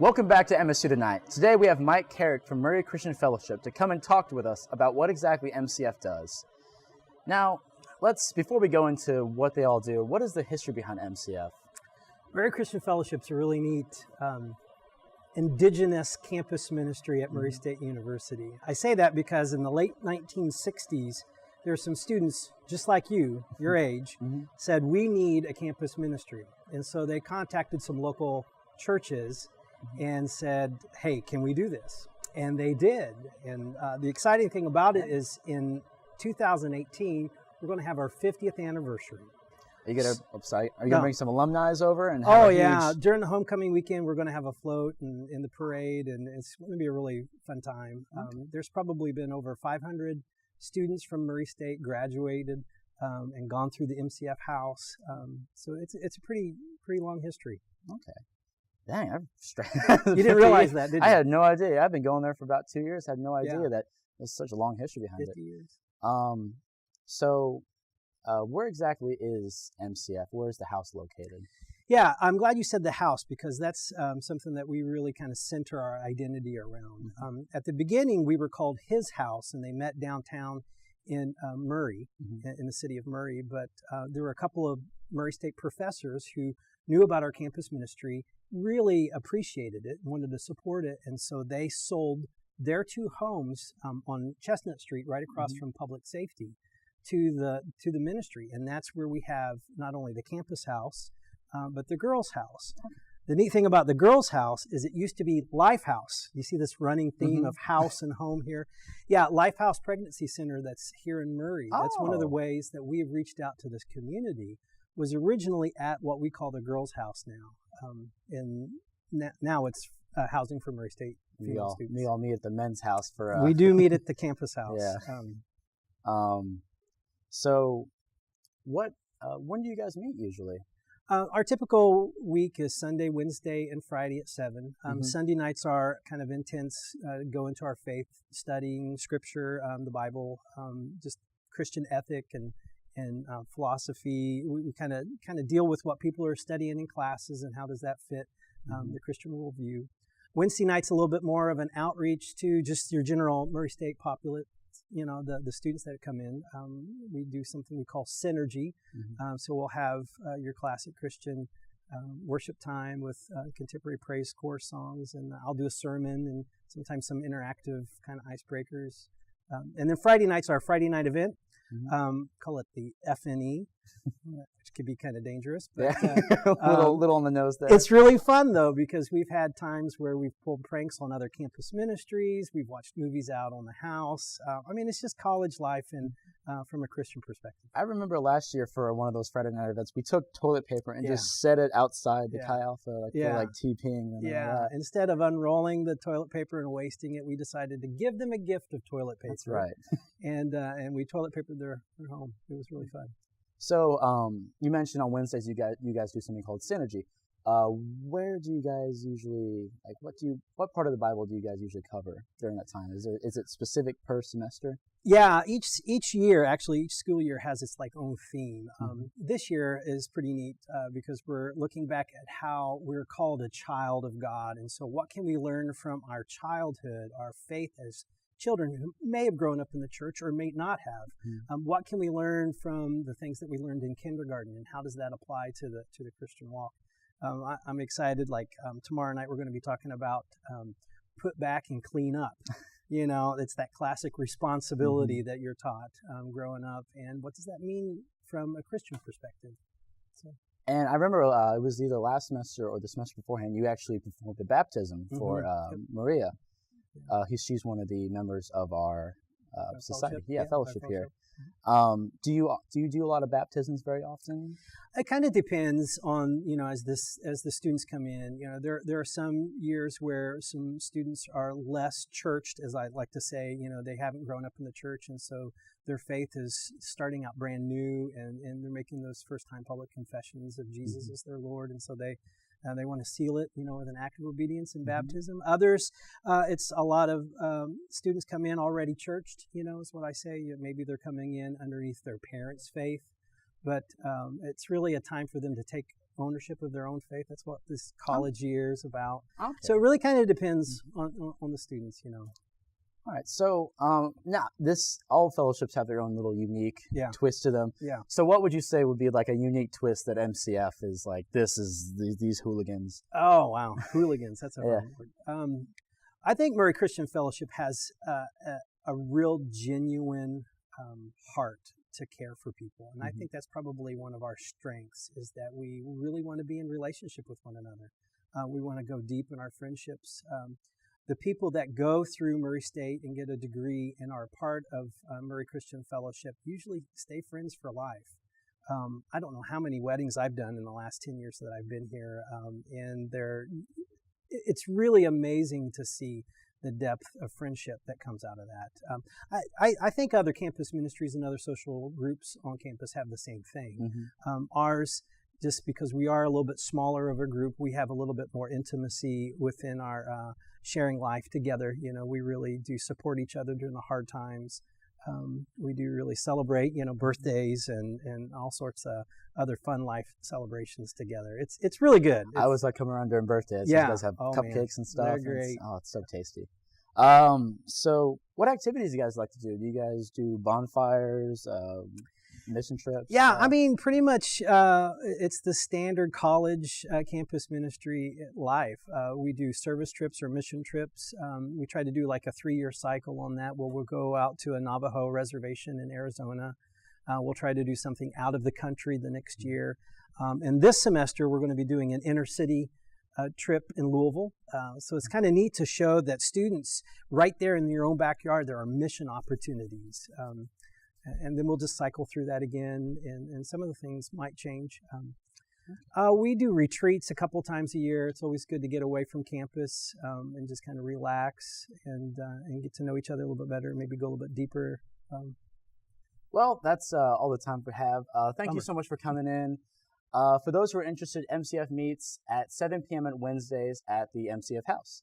Welcome back to MSU Tonight. Today we have Mike Carrick from Murray Christian Fellowship to come and talk with us about what exactly MCF does. Now, before we go into what they all do, what is the history behind MCF? Murray Christian Fellowship's a really neat indigenous campus ministry at Murray State University. I say that because in the late 1960s, there were some students just like you, your age, said we need a campus ministry. And so they contacted some local churches and said, hey, can we do this? And they did. And the exciting thing about it is in 2018, we're going to have our 50th anniversary. Are you going to bring some alumni over? And During the homecoming weekend, we're going to have a float and in the parade, and it's going to be a really fun time. There's probably been over 500 students from Murray State graduated and gone through the MCF house. So it's a pretty long history. Okay. Dang, you didn't realize that, did you? I had no idea. I've been going there for about 2 years. Had no idea that there's such a long history behind 50 years. Where exactly is MCF? Where is the house located? Yeah, I'm glad you said the house because that's something that we really kind of center our identity around. At the beginning, we were called His House, and they met downtown in Murray, in the city of Murray. But there were a couple of Murray State professors who knew about our campus ministry, really appreciated it, wanted to support it, and so they sold their two homes on Chestnut Street, right across from public safety, to the ministry. And that's where we have not only the campus house, but the girls' house. The neat thing about the girls' house is it used to be Life House. You see this running theme of house and home here? Yeah, Life House Pregnancy Center that's here in Murray. That's one of the ways that we have reached out to this community, was originally at what we call the girls' house now. And now it's housing for Murray State female students. We all meet at the men's house for... We do meet at the campus house. Yeah. So when do you guys meet usually? Our typical week is Sunday, Wednesday, and Friday at 7. Sunday nights are kind of intense, go into our faith, studying scripture, the Bible, just Christian ethic and philosophy. We kind of deal with what people are studying in classes and how does that fit the Christian worldview. Wednesday night's a little bit more of an outreach to just your general Murray State populate. You know, the students that come in. We do something we call synergy. So we'll have your classic Christian worship time with contemporary praise chorus songs, and I'll do a sermon and sometimes some interactive kind of icebreakers. And then Friday night's our Friday night event. Call it the FNE, which could be kind of dangerous. But, little on the nose there. It's really fun, though, because we've had times where we've pulled pranks on other campus ministries. We've watched movies out on the house. It's just college life and from a Christian perspective. I remember last year for one of those Friday night events, we took toilet paper and just set it outside the Chi Alpha, for TPing. And instead of unrolling the toilet paper and wasting it, we decided to give them a gift of toilet paper. That's right. And we toilet papered their home. It was really fun. So you mentioned on Wednesdays you guys do something called Synergy. Where do you guys usually, what part of the Bible do you guys usually cover during that time? Is it specific per semester? Yeah, each year, actually, each school year has its own theme. This year is pretty neat because we're looking back at how we're called a child of God. And so what can we learn from our childhood, our faith as children who may have grown up in the church or may not have? What can we learn from the things that we learned in kindergarten, and how does that apply to the Christian walk? I'm excited. Tomorrow night we're going to be talking about put back and clean up. You know, it's that classic responsibility that you're taught growing up, and what does that mean from a Christian perspective? And I remember it was either last semester or the semester beforehand, you actually performed the baptism for Maria. She's one of the members of our society, fellowship here. Do you do a lot of baptisms very often? It kind of depends on, as the students come in. There are some years where some students are less churched, as I like to say. They haven't grown up in the church, and so their faith is starting out brand new, and they're making those first-time public confessions of Jesus as their Lord, and so they want to seal it, with an act of obedience in baptism. Others, it's a lot of students come in already churched, is what I say. Maybe they're coming in underneath their parents' faith, but it's really a time for them to take ownership of their own faith. That's what this college year is about. Okay. So it really kind of depends on the students, All right. So now all fellowships have their own little unique twist to them. Yeah. So what would you say would be like a unique twist that MCF is like, this is these hooligans? Oh, wow. Hooligans. That's a word. I think Murray Christian Fellowship has a real genuine heart to care for people. And I think that's probably one of our strengths, is that we really want to be in relationship with one another. We want to go deep in our friendships. The people that go through Murray State and get a degree and are a part of Murray Christian Fellowship usually stay friends for life. I don't know how many weddings I've done in the last 10 years that I've been here, and it's really amazing to see the depth of friendship that comes out of that. I think other campus ministries and other social groups on campus have the same thing. Ours, just because we are a little bit smaller of a group, we have a little bit more intimacy within our sharing life together. We really do support each other during the hard times. We do really celebrate, birthdays and all sorts of other fun life celebrations together. It's really good. I always like coming around during birthdays. Yeah. You guys have cupcakes and stuff. They're great. It's so tasty. So what activities do you guys like to do? Do you guys do bonfires, mission trips? Yeah, I mean, pretty much it's the standard college campus ministry life. We do service trips or mission trips. We try to do like a 3-year cycle on that, where we'll go out to a Navajo reservation in Arizona. We'll try to do something out of the country the next year. And this semester, we're going to be doing an inner city trip in Louisville. So it's kind of neat to show that students right there in your own backyard, there are mission opportunities. And then we'll just cycle through that again, and some of the things might change. We do retreats a couple times a year. It's always good to get away from campus and just kind of relax and get to know each other a little bit better, maybe go a little bit deeper. Well, that's all the time we have. Thank you so much for coming in. For those who are interested, MCF meets at 7 p.m. on Wednesdays at the MCF house.